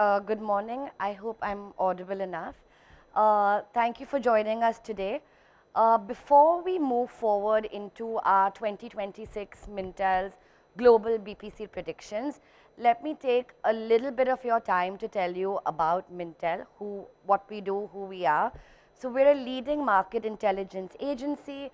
Good morning. I hope I'm audible enough. Thank you for joining us today. Before we move forward into our 2026 Mintel's global BPC predictions, let me take a little bit of your time to tell you about Mintel, what we do, who we are. So we're a leading market intelligence agency.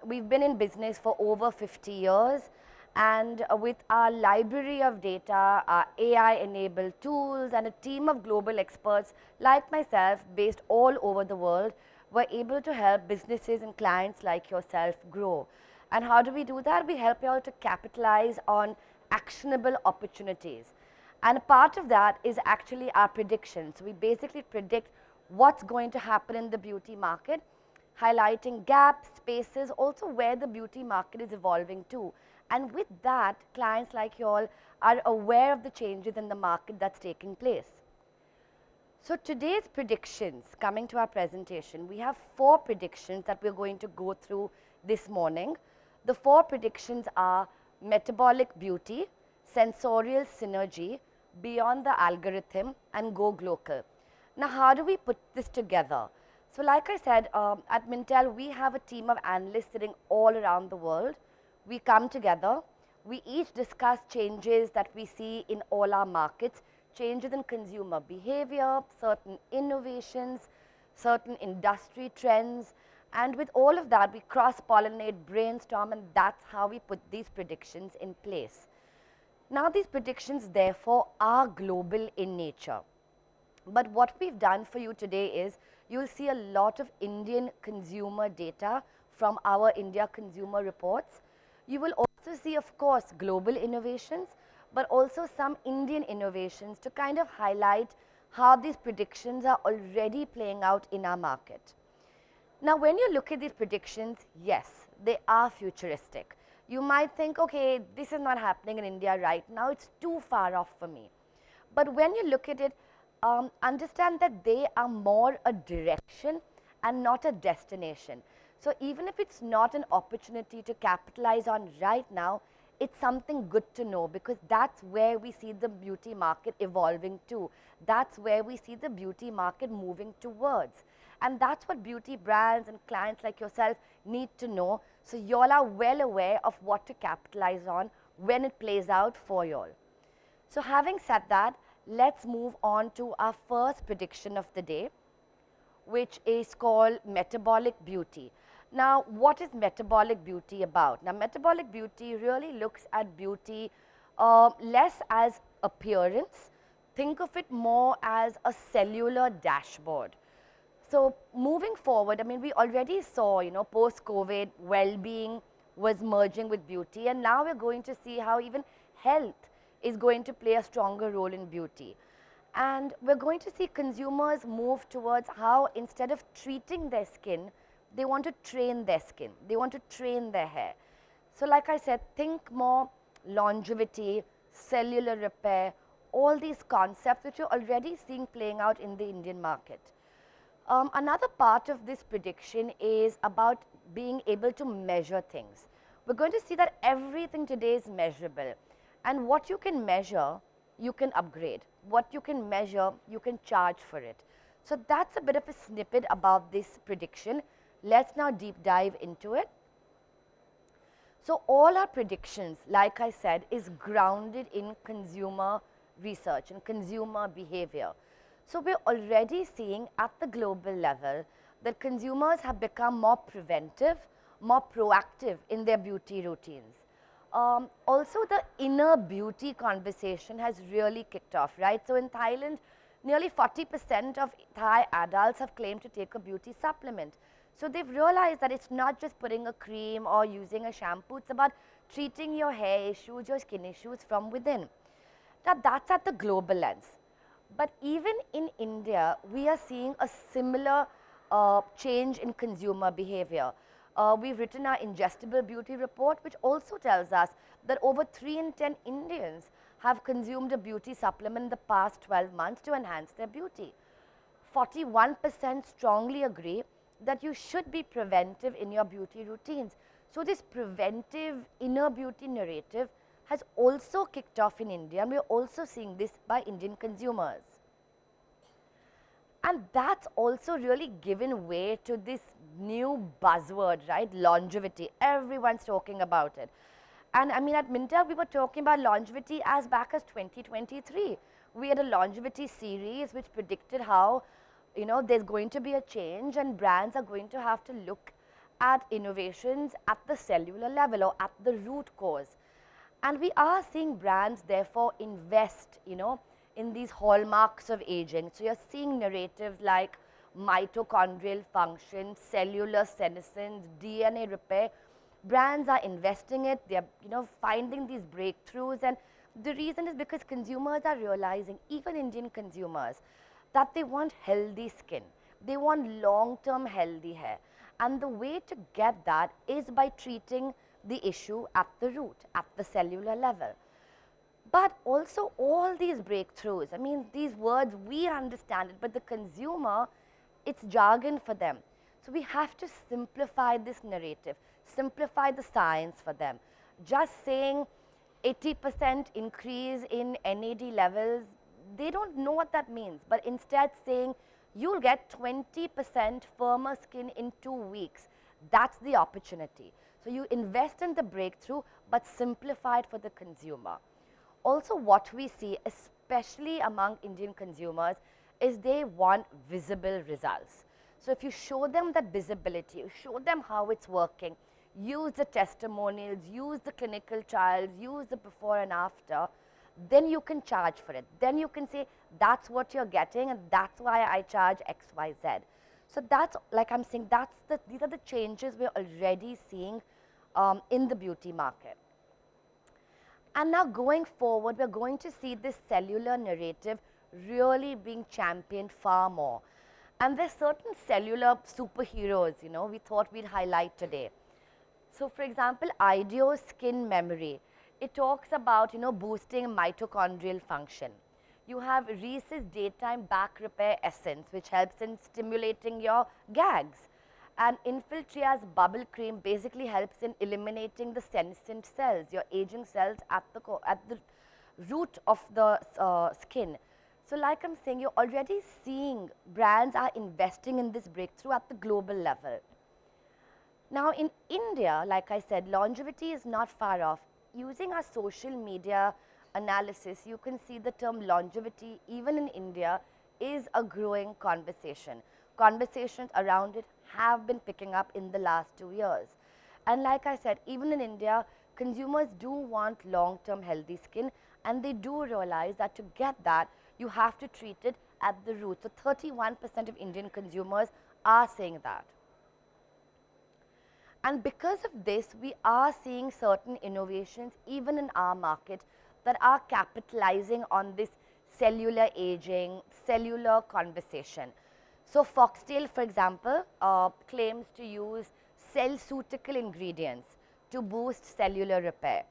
We've been in business for over 50 years. And with our library of data, our AI-enabled tools, and a team of global experts like myself based all over the world, we're able to help businesses and clients like yourself grow. And how do we do that? We help you all to capitalize on actionable opportunities. And a part of that is actually our predictions. So we basically predict what's going to happen in the beauty market, highlighting gaps, spaces, also where the beauty market is evolving to. And with that, clients like you all are aware of the changes in the market that's taking place. So today's predictions, coming to our presentation, we have 4 predictions that we're going to go through this morning. The 4 predictions are metabolic beauty, sensorial synergy, beyond the algorithm, and go global. Now, how do we put this together? So like I said, at Mintel, we have a team of analysts sitting all around the world. We come together, we each discuss changes that we see in all our markets, changes in consumer behavior, certain innovations, certain industry trends, and with all of that, we cross-pollinate, brainstorm, and that's how we put these predictions in place. Now, these predictions, therefore, are global in nature. But what we've done for you today is, you'll see a lot of Indian consumer data from our India consumer reports. You will also see, of course, global innovations, but also some Indian innovations to kind of highlight how these predictions are already playing out in our market. Now, when you look at these predictions, yes, they are futuristic. You might think, okay, this is not happening in India right now, it's too far off for me. But when you look at it, understand that they are more a direction and not a destination. So even if it's not an opportunity to capitalize on right now, it's something good to know, because that's where we see the beauty market evolving to. That's where we see the beauty market moving towards. And that's what beauty brands and clients like yourself need to know, so you all are well aware of what to capitalize on when it plays out for you all. So having said that, let's move on to our first prediction of the day, which is called metabolic beauty. Now, what is metabolic beauty about? Now, metabolic beauty really looks at beauty less as appearance. Think of it more as a cellular dashboard. So, moving forward, I mean, we already saw, post-COVID, well-being was merging with beauty, and now we're going to see how even health is going to play a stronger role in beauty. And we're going to see consumers move towards how, instead of treating their skin, they want to train their skin, they want to train their hair. So like I said, think more longevity, cellular repair, all these concepts which you're already seeing playing out in the Indian market. Another part of this prediction is about being able to measure things. We're going to see that everything today is measurable, and what you can measure, you can upgrade. What you can measure, you can charge for it. So that's a bit of a snippet about this prediction. Let's now deep dive into it. So all our predictions, like I said, is grounded in consumer research and consumer behavior. So we're already seeing at the global level that consumers have become more preventive, more proactive in their beauty routines. Also, the inner beauty conversation has really kicked off, right? So in Thailand, nearly 40% of Thai adults have claimed to take a beauty supplement. So they've realized that it's not just putting a cream or using a shampoo, it's about treating your hair issues, your skin issues from within. Now that's at the global lens. But even in India, we are seeing a similar change in consumer behavior. We've written our ingestible beauty report, which also tells us that over 3 in 10 Indians have consumed a beauty supplement in the past 12 months to enhance their beauty. 41% strongly agree that you should be preventive in your beauty routines. So this preventive inner beauty narrative has also kicked off in India, and we are also seeing this by Indian consumers. And that's also really given way to this new buzzword, right? Longevity. Everyone's talking about it. And I mean, at Mintel, we were talking about longevity as back as 2023. We had a longevity series which predicted how, you know, there's going to be a change and brands are going to have to look at innovations at the cellular level or at the root cause. And we are seeing brands therefore invest, you know, in these hallmarks of aging. So you're seeing narratives like mitochondrial function, cellular senescence, DNA repair. Brands are investing it, they're, you know, finding these breakthroughs, and the reason is because consumers are realizing, even Indian consumers, that they want healthy skin. They want long-term healthy hair. And the way to get that is by treating the issue at the root, at the cellular level. But also all these breakthroughs, I mean, these words, we understand it, but the consumer, it's jargon for them. So we have to simplify this narrative, simplify the science for them. Just saying 80% increase in NAD levels, they don't know what that means, but instead saying you'll get 20% firmer skin in 2 weeks. That's the opportunity. So you invest in the breakthrough, but simplify it for the consumer. Also, what we see, especially among Indian consumers, is they want visible results. So if you show them that visibility, you show them how it's working, use the testimonials, use the clinical trials, use the before and after, then you can charge for it. Then you can say, that's what you're getting and that's why I charge X, Y, Z. So that's, like I'm saying, these are the changes we're already seeing in the beauty market. And now going forward, we're going to see this cellular narrative really being championed far more. And there's certain cellular superheroes, you know, we thought we'd highlight today. So for example, IDEO Skin Memory, it talks about, you know, boosting mitochondrial function. You have Reese's Daytime Back Repair Essence, which helps in stimulating your gags. And Infiltria's Bubble Cream basically helps in eliminating the senescent cells, your aging cells at the root of the skin. So like I'm saying, you're already seeing brands are investing in this breakthrough at the global level. Now in India, like I said, longevity is not far off. Using our social media analysis, you can see the term longevity, even in India, is a growing conversation. Conversations around it have been picking up in the last 2 years. And like I said, even in India, consumers do want long-term healthy skin, and they do realize that to get that, you have to treat it at the root. So 31% of Indian consumers are saying that. And because of this, we are seeing certain innovations even in our market that are capitalizing on this cellular aging, cellular conversation. So Foxtail, for example, claims to use cell-ceutical ingredients to boost cellular repair.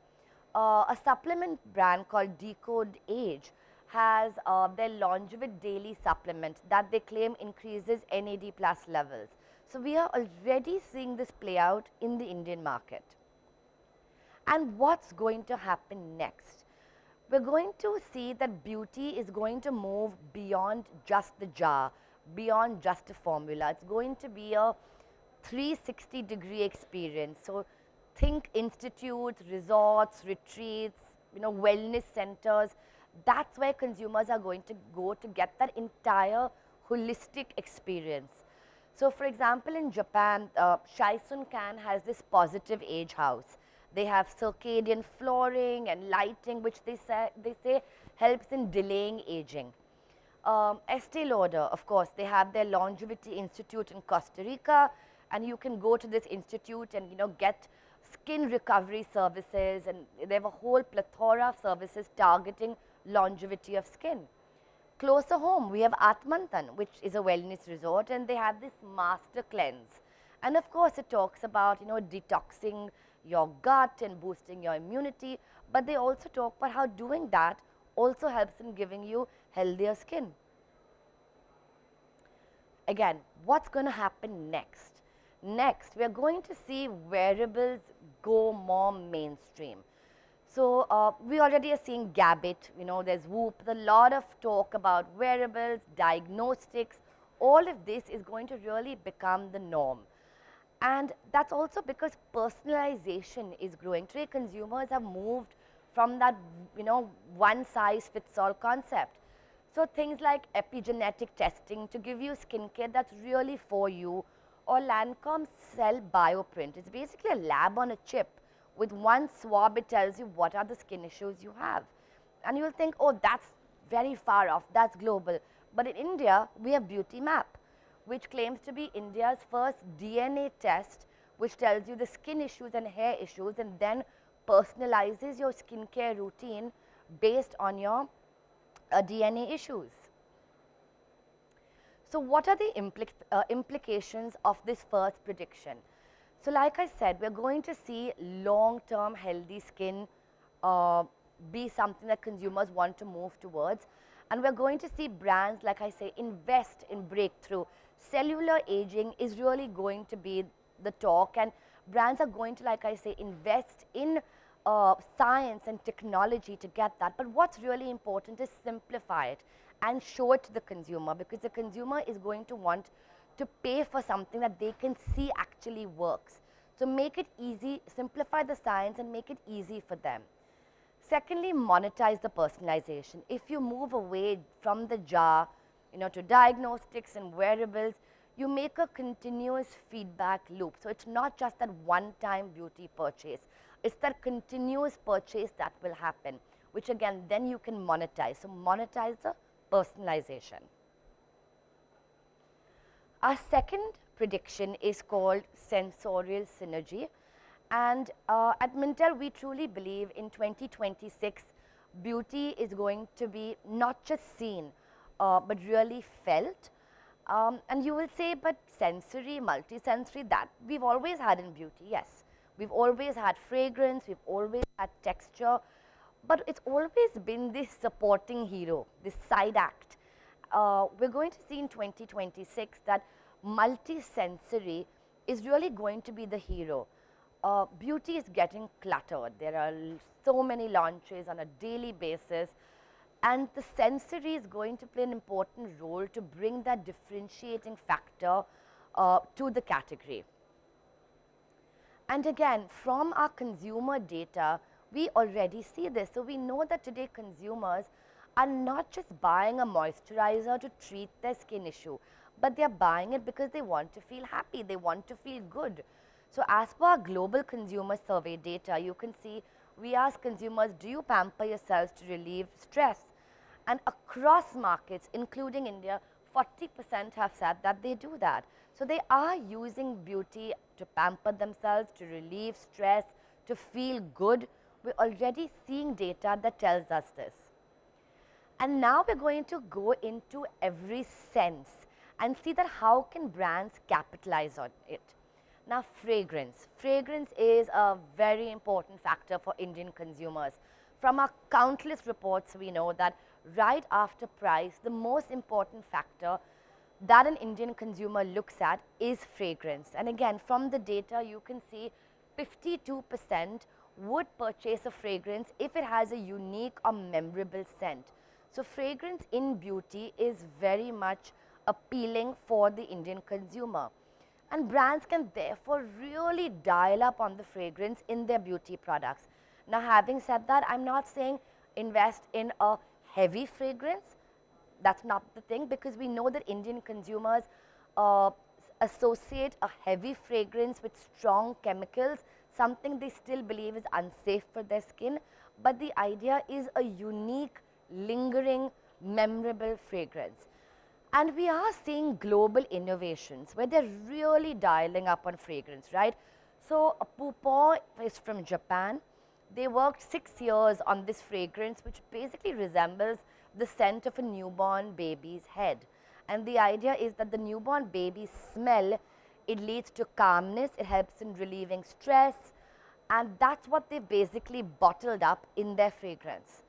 A supplement brand called Decode Age has their Longevit Daily supplement that they claim increases NAD+ levels. So we are already seeing this play out in the Indian market. And what's going to happen next? We're going to see that beauty is going to move beyond just the jar, beyond just a formula. It's going to be a 360-degree experience. So think institutes, resorts, retreats, you know, wellness centers. That's where consumers are going to go to get that entire holistic experience. So for example, in Japan, Shaisun-kan has this positive age house. They have circadian flooring and lighting, which they say helps in delaying aging. Estee Lauder, of course, they have their Longevity Institute in Costa Rica, and you can go to this institute and, you know, get skin recovery services, and they have a whole plethora of services targeting longevity of skin. Closer home, we have Atmantan, which is a wellness resort, and they have this master cleanse. And of course, it talks about, you know, detoxing your gut and boosting your immunity, but they also talk about how doing that also helps in giving you healthier skin. Again, what's going to happen next? Next, we are going to see wearables go more mainstream. So we already are seeing Gabit, there's Whoop, there's a lot of talk about wearables, diagnostics. All of this is going to really become the norm. And that's also because personalization is growing. Today, consumers have moved from that, one size fits all concept. So things like epigenetic testing to give you skincare that's really for you, or Lancome Cell Bioprint. It's basically a lab on a chip. With one swab, it tells you what are the skin issues you have. And you'll think, oh, that's very far off, that's global. But in India, we have Beauty Map, which claims to be India's first DNA test, which tells you the skin issues and hair issues and then personalizes your skincare routine based on your DNA issues. So what are the implications of this first prediction? So like I said, we're going to see long-term healthy skin be something that consumers want to move towards. And we're going to see brands, like I say, invest in breakthrough. Cellular aging is really going to be the talk, and brands are going to, like I say, invest in science and technology to get that. But what's really important is simplify it and show it to the consumer, because the consumer is going to want to pay for something that they can see actually works. So make it easy, simplify the science and make it easy for them. Secondly, monetize the personalization. If you move away from the jar, to diagnostics and wearables, you make a continuous feedback loop. So it's not just that one-time beauty purchase. It's that continuous purchase that will happen, which again, then you can monetize. So monetize the personalization. Our second prediction is called sensorial synergy. And at Mintel, we truly believe in 2026, beauty is going to be not just seen, but really felt. And you will say, but sensory, multisensory, that we've always had in beauty, yes. We've always had fragrance, we've always had texture, but it's always been this supporting hero, this side act. We're going to see in 2026 that multisensory is really going to be the hero. Beauty is getting cluttered. There are so many launches on a daily basis, and the sensory is going to play an important role to bring that differentiating factor to the category. And again, from our consumer data, we already see this. So we know that today consumers are not just buying a moisturizer to treat their skin issue, but they are buying it because they want to feel happy, they want to feel good. So as per our global consumer survey data, you can see we ask consumers, do you pamper yourselves to relieve stress? And across markets, including India, 40% have said that they do that. So they are using beauty to pamper themselves, to relieve stress, to feel good. We're already seeing data that tells us this. And now we're going to go into every sense and see that how can brands capitalize on it. Now, fragrance. Fragrance is a very important factor for Indian consumers. From our countless reports, we know that right after price, the most important factor that an Indian consumer looks at is fragrance. And again, from the data, you can see 52% would purchase a fragrance if it has a unique or memorable scent. So fragrance in beauty is very much appealing for the Indian consumer. And brands can therefore really dial up on the fragrance in their beauty products. Now, having said that, I'm not saying invest in a heavy fragrance. That's not the thing, because we know that Indian consumers associate a heavy fragrance with strong chemicals, something they still believe is unsafe for their skin. But the idea is a unique, lingering, memorable fragrance. And we are seeing global innovations where they're really dialing up on fragrance, right? So Poupon is from Japan. They worked 6 years on this fragrance, which basically resembles the scent of a newborn baby's head. And the idea is that the newborn baby's smell, it leads to calmness, it helps in relieving stress, and that's what they basically bottled up in their fragrance.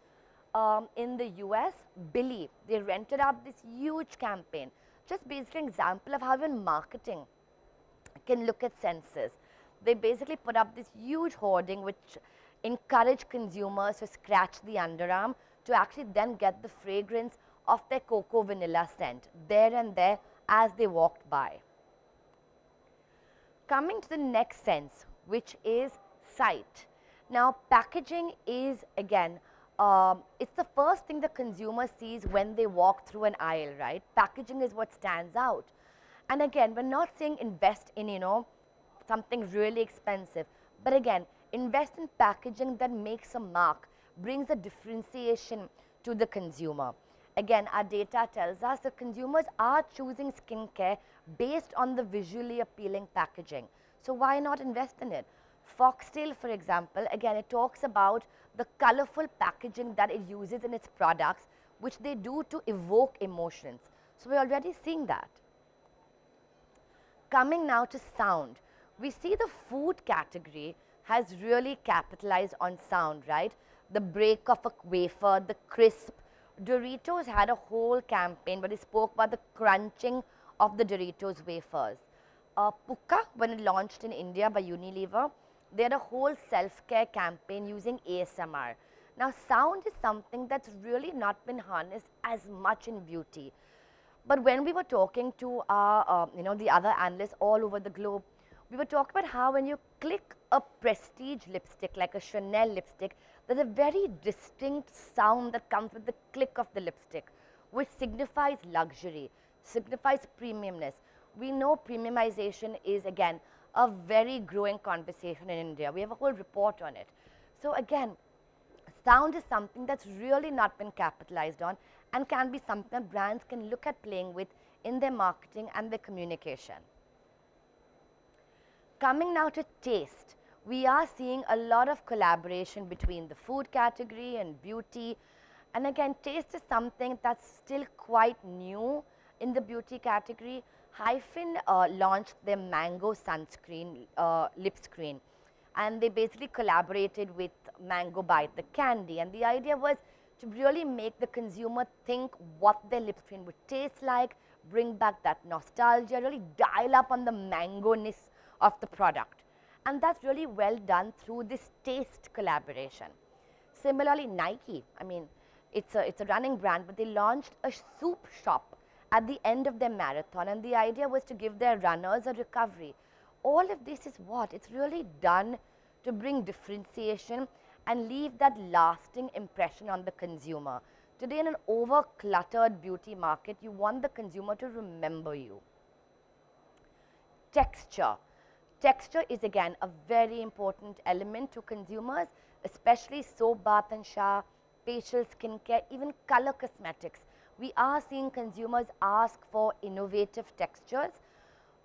In the US, Billy, they rented out this huge campaign. Just basically an example of how even marketing can look at senses. They basically put up this huge hoarding which encourage consumers to scratch the underarm to actually then get the fragrance of their cocoa vanilla scent there and there as they walked by. Coming to the next sense, which is sight. Now, packaging is again, it's the first thing the consumer sees when they walk through an aisle, right? Packaging is what stands out. And again, we're not saying invest in, something really expensive, but again, invest in packaging that makes a mark, brings a differentiation to the consumer. Again, our data tells us that consumers are choosing skincare based on the visually appealing packaging. So why not invest in it? Foxtail, for example, again, it talks about the colorful packaging that it uses in its products, which they do to evoke emotions. So we're already seeing that. Coming now to sound, we see the food category has really capitalized on sound, right? The break of a wafer, the crisp. Doritos had a whole campaign where they spoke about the crunching of the Doritos wafers. Puka, when it launched in India by Unilever, they had a whole self-care campaign using ASMR. Now, sound is something that's really not been harnessed as much in beauty. But when we were talking to our, the other analysts all over the globe, we were talking about how when you click a prestige lipstick, like a Chanel lipstick, there's a very distinct sound that comes with the click of the lipstick, which signifies luxury, signifies premiumness. We know premiumization is, again, a very growing conversation in India. We have a whole report on it. So again, sound is something that's really not been capitalized on and can be something that brands can look at playing with in their marketing and their communication. Coming now to taste, we are seeing a lot of collaboration between the food category and beauty. And again, taste is something that's still quite new in the beauty category. Hyphen launched their mango sunscreen, lip screen, and they basically collaborated with Mango Bite, the candy. And the idea was to really make the consumer think what their lip screen would taste like, bring back that nostalgia, really dial up on the mango-ness of the product. And that's really well done through this taste collaboration. Similarly, Nike, I mean, it's a running brand, but they launched a soup shop at the end of their marathon, and the idea was to give their runners a recovery. All of this is what? It's really done to bring differentiation and leave that lasting impression on the consumer. Today, in an over-cluttered beauty market, you want the consumer to remember you. Texture. Texture is again a very important element to consumers, especially soap, bath and shower, facial skincare, even color cosmetics. We are seeing consumers ask for innovative textures.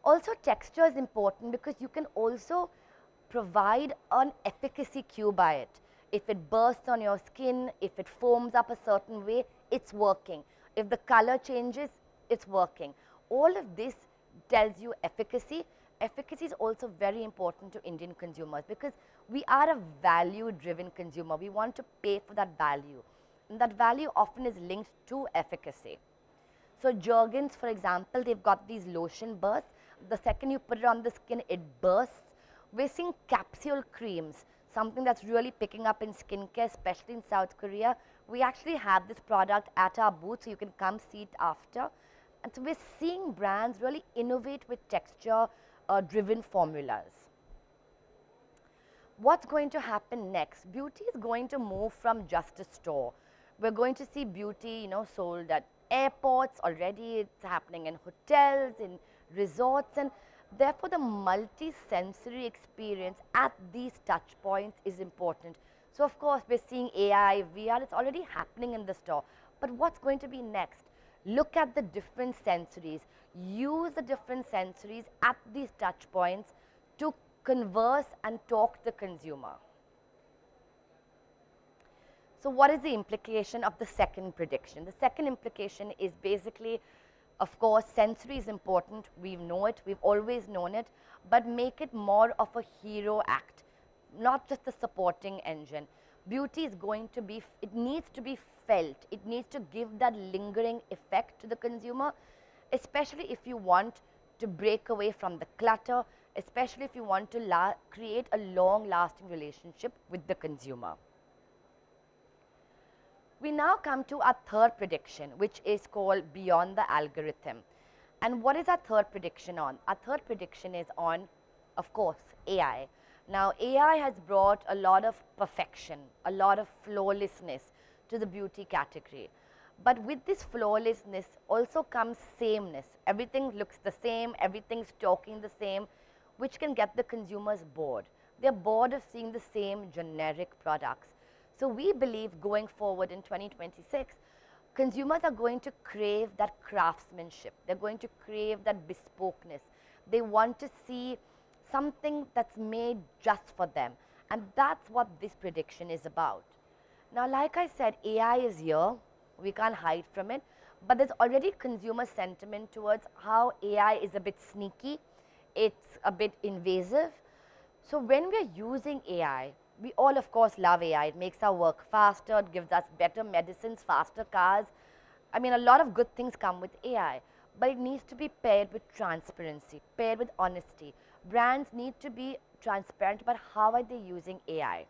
Also, texture is important because you can also provide an efficacy cue by it. If it bursts on your skin, if it foams up a certain way, it's working. If the color changes, it's working. All of this tells you efficacy. Efficacy is also very important to Indian consumers because we are a value-driven consumer. We want to pay for that value. And that value often is linked to efficacy. So Jergens, for example, they've got these lotion bursts. The second you put it on the skin, it bursts. We're seeing capsule creams, something that's really picking up in skincare, especially in South Korea. We actually have this product at our booth, so you can come see it after. And so we're seeing brands really innovate with texture-driven formulas. What's going to happen next? Beauty is going to move from just a store. We're going to see beauty, sold at airports already. It's happening in hotels, in resorts, and therefore the multi-sensory experience at these touch points is important. So of course, we're seeing AI, VR, it's already happening in the store. But what's going to be next? Look at the different sensories. Use the different sensories at these touch points to converse and talk to the consumer. So what is the implication of the second prediction? The second implication is basically, of course, sensory is important. We know it. We've always known it. But make it more of a hero act, not just a supporting engine. Beauty is going to be, it needs to be felt. It needs to give that lingering effect to the consumer, especially if you want to break away from the clutter, especially if you want to create a long-lasting relationship with the consumer. We now come to our third prediction, which is called beyond the algorithm. And what is our third prediction on? Our third prediction is on, of course, AI. Now, AI has brought a lot of perfection, a lot of flawlessness to the beauty category. But with this flawlessness also comes sameness. Everything looks the same, everything's talking the same, which can get the consumers bored. They're bored of seeing the same generic products. So we believe going forward in 2026, consumers are going to crave that craftsmanship. They're going to crave that bespokeness. They want to see something that's made just for them. And that's what this prediction is about. Now, like I said, AI is here. We can't hide from it. But there's already consumer sentiment towards how AI is a bit sneaky. It's a bit invasive. So when we're using AI, we all, of course, love AI. It makes our work faster, it gives us better medicines, faster cars. I mean, a lot of good things come with AI, but it needs to be paired with transparency, paired with honesty. Brands need to be transparent about how are they using AI.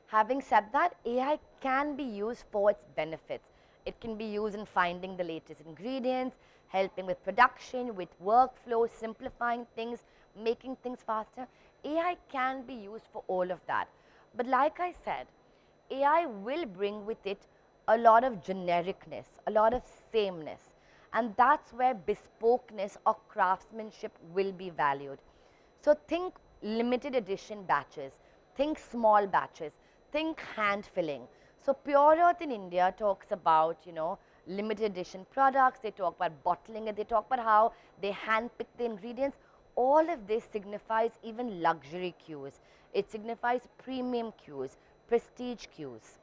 Having said that, AI can be used for its benefits. It can be used in finding the latest ingredients, helping with production, with workflow, simplifying things, making things faster. AI can be used for all of that. But like I said, AI will bring with it a lot of genericness, a lot of sameness. And that's where bespokeness or craftsmanship will be valued. So think limited edition batches, think small batches, think hand filling. So Pure Earth in India talks about, limited edition products, they talk about bottling it, they talk about how they hand pick the ingredients. All of this signifies even luxury cues. It signifies premium cues, prestige cues.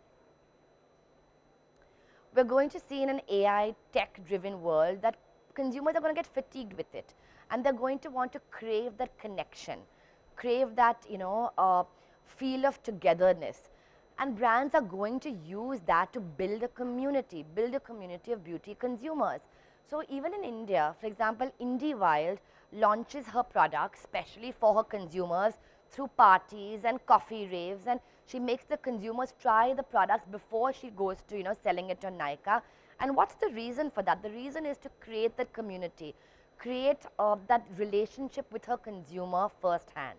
We're going to see in an AI tech-driven world that consumers are going to get fatigued with it. And they're going to want to crave that connection, crave that, feel of togetherness. And brands are going to use that to build a community of beauty consumers. So even in India, for example, Indie Wild launches her products specially for her consumers through parties and coffee raves, and she makes the consumers try the products before she goes to selling it on Nykaa. And what's the reason for that? The reason is to create that community, create that relationship with her consumer firsthand.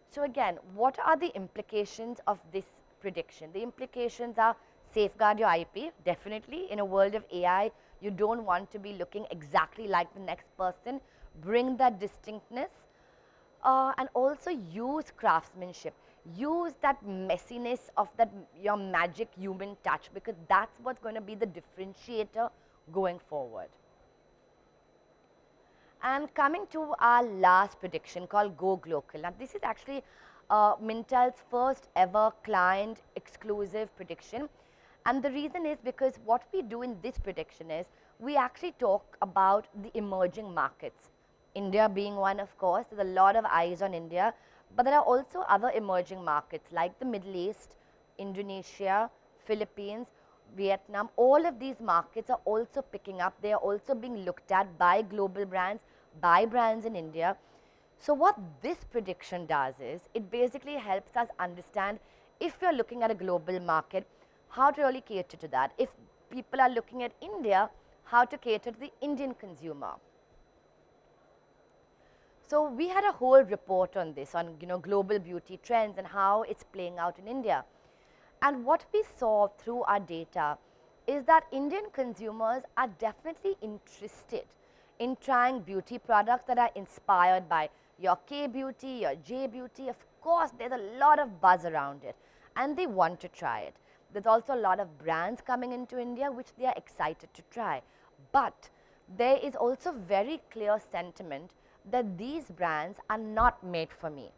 So again, what are the implications of this prediction? The implications are safeguard your IP, definitely. In a world of AI, you don't want to be looking exactly like the next person. Bring that distinctness. And also use craftsmanship. Use that messiness of your magic human touch, because that's what's going to be the differentiator going forward. And coming to our last prediction called Go Glocal. Now, this is actually Mintel's first ever client exclusive prediction. And the reason is because what we do in this prediction is we actually talk about the emerging markets. India being one, of course, there's a lot of eyes on India, but there are also other emerging markets like the Middle East, Indonesia, Philippines, Vietnam. All of these markets are also picking up. They are also being looked at by global brands, by brands in India. So what this prediction does is it basically helps us understand, if you're looking at a global market, how to really cater to that. If people are looking at India, how to cater to the Indian consumer. So we had a whole report on this, on global beauty trends and how it's playing out in India. And what we saw through our data is that Indian consumers are definitely interested in trying beauty products that are inspired by your K-beauty, your J-beauty. Of course, there's a lot of buzz around it, and they want to try it. There's also a lot of brands coming into India which they are excited to try. But there is also very clear sentiment that these brands are not made for me.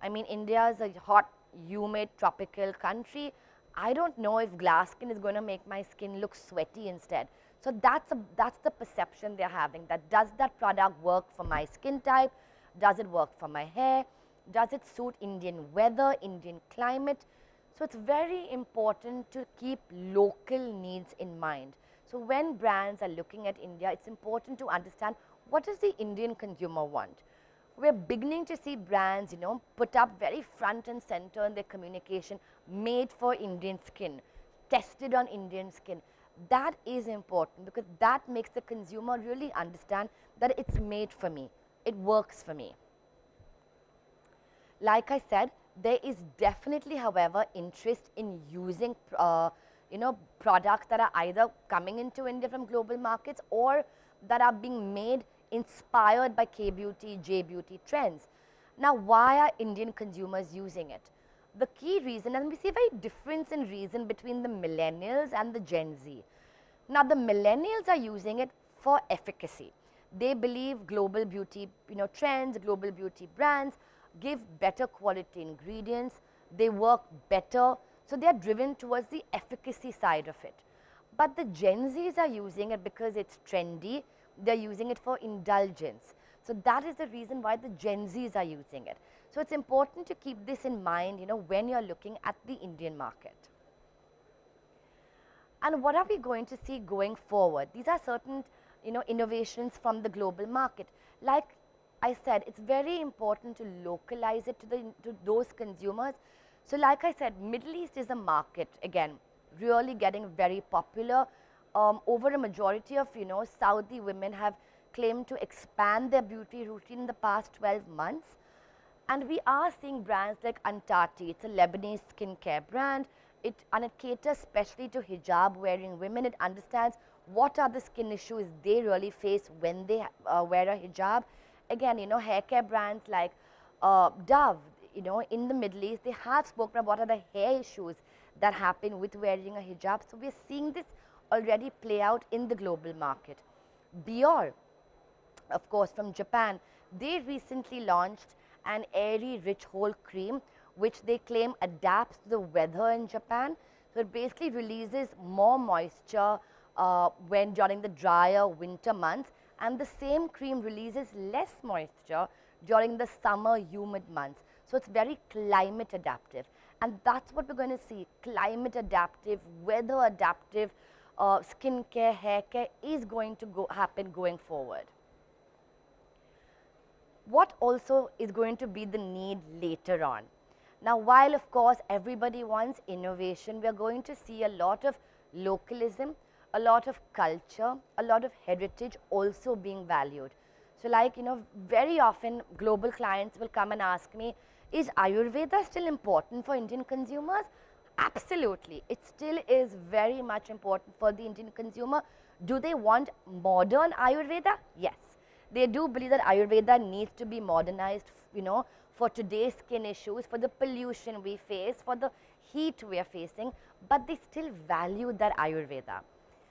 I mean, India is a hot, humid, tropical country. I don't know if glass skin is going to make my skin look sweaty instead. So that's the perception they're having, that does that product work for my skin type? Does it work for my hair? Does it suit Indian weather, Indian climate? So it's very important to keep local needs in mind. So when brands are looking at India, it's important to understand what does the Indian consumer want? We're beginning to see brands, put up very front and center in their communication, made for Indian skin, tested on Indian skin. That is important because that makes the consumer really understand that it's made for me, it works for me. Like I said, there is definitely, however, interest in using products that are either coming into India from global markets or that are being made inspired by K-beauty, J-beauty trends. Now, why are Indian consumers using it? The key reason, and we see a very difference in reason between the millennials and the Gen Z. Now, the millennials are using it for efficacy. They believe global beauty trends, global beauty brands give better quality ingredients, they work better, so they are driven towards the efficacy side of it. But the Gen Zs are using it because it's trendy, they are using it for indulgence. So that is the reason why the Gen Zs are using it. So it's important to keep this in mind, when you're looking at the Indian market. And what are we going to see going forward? These are certain, innovations from the global market. Like I said, it's very important to localize it to those consumers. So like I said, Middle East is a market, again, really getting very popular. Over a majority of, Saudi women have claimed to expand their beauty routine in the past 12 months. And we are seeing brands like Antati, it's a Lebanese skincare brand, and it caters especially to hijab wearing women. It understands what are the skin issues they really face when they wear a hijab. Again, hair care brands like Dove, in the Middle East, they have spoken about what are the hair issues that happen with wearing a hijab. So we're seeing this already play out in the global market. Bior, of course, from Japan, they recently launched an airy, rich whole cream which they claim adapts to the weather in Japan. So it basically releases more moisture when during the drier winter months, and the same cream releases less moisture during the summer humid months. So it's very climate adaptive, and that's what we're going to see. Climate adaptive, weather adaptive skincare, hair care is going to happen going forward. What also is going to be the need later on? Now, while of course everybody wants innovation, we are going to see a lot of localism, a lot of culture, a lot of heritage also being valued. So like, very often global clients will come and ask me, is Ayurveda still important for Indian consumers? Absolutely. It still is very much important for the Indian consumer. Do they want modern Ayurveda? Yes. They do believe that Ayurveda needs to be modernized, for today's skin issues, for the pollution we face, for the heat we are facing, but they still value that Ayurveda.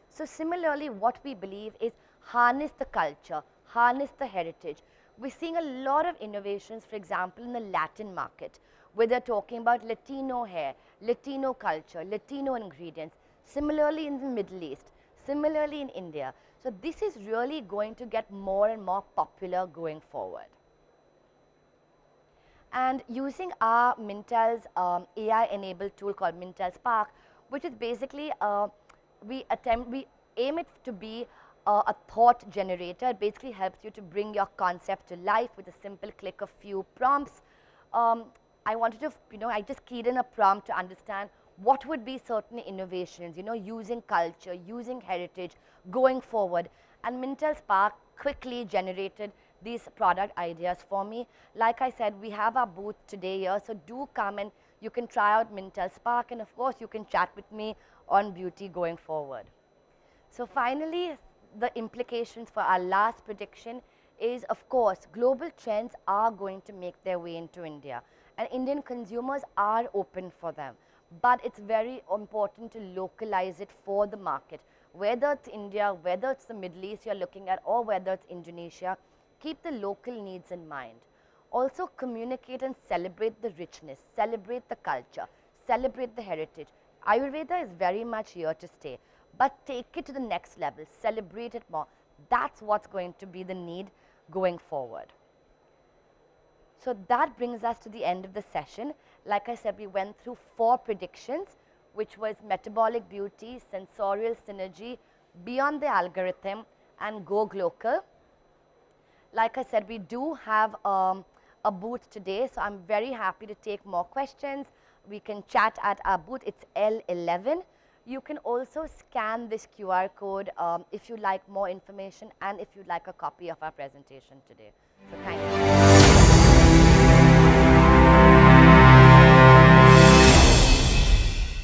So similarly, what we believe is harness the culture, harness the heritage. We're seeing a lot of innovations, for example, in the Latin market, where they're talking about Latino hair, Latino culture, Latino ingredients. Similarly in the Middle East, similarly in India. So this is really going to get more and more popular going forward. And using our Mintel's AI-enabled tool called Mintel Spark, which is basically, we aim it to be a thought generator. It basically helps you to bring your concept to life with a simple click of few prompts. I wanted to, I just keyed in a prompt to understand what would be certain innovations, using culture, using heritage going forward. And Mintel Spark quickly generated these product ideas for me. Like I said, we have our booth today here, so do come and you can try out Mintel Spark, and of course you can chat with me on beauty going forward. So finally, the implications for our last prediction is, of course, global trends are going to make their way into India, and Indian consumers are open for them. But it's very important to localize it for the market. Whether it's India, whether it's the Middle East you're looking at, or whether it's Indonesia, keep the local needs in mind. Also communicate and celebrate the richness, celebrate the culture, celebrate the heritage. Ayurveda is very much here to stay, but take it to the next level, celebrate it more. That's what's going to be the need going forward. So that brings us to the end of the session. Like I said, we went through 4 predictions, which was metabolic beauty, sensorial synergy, beyond the algorithm, and go global. like I said, we do have a booth today, so I'm very happy to take more questions. We can chat at our booth. It's L11. You can also scan this QR code if you like more information and if you'd like a copy of our presentation today. So thank you.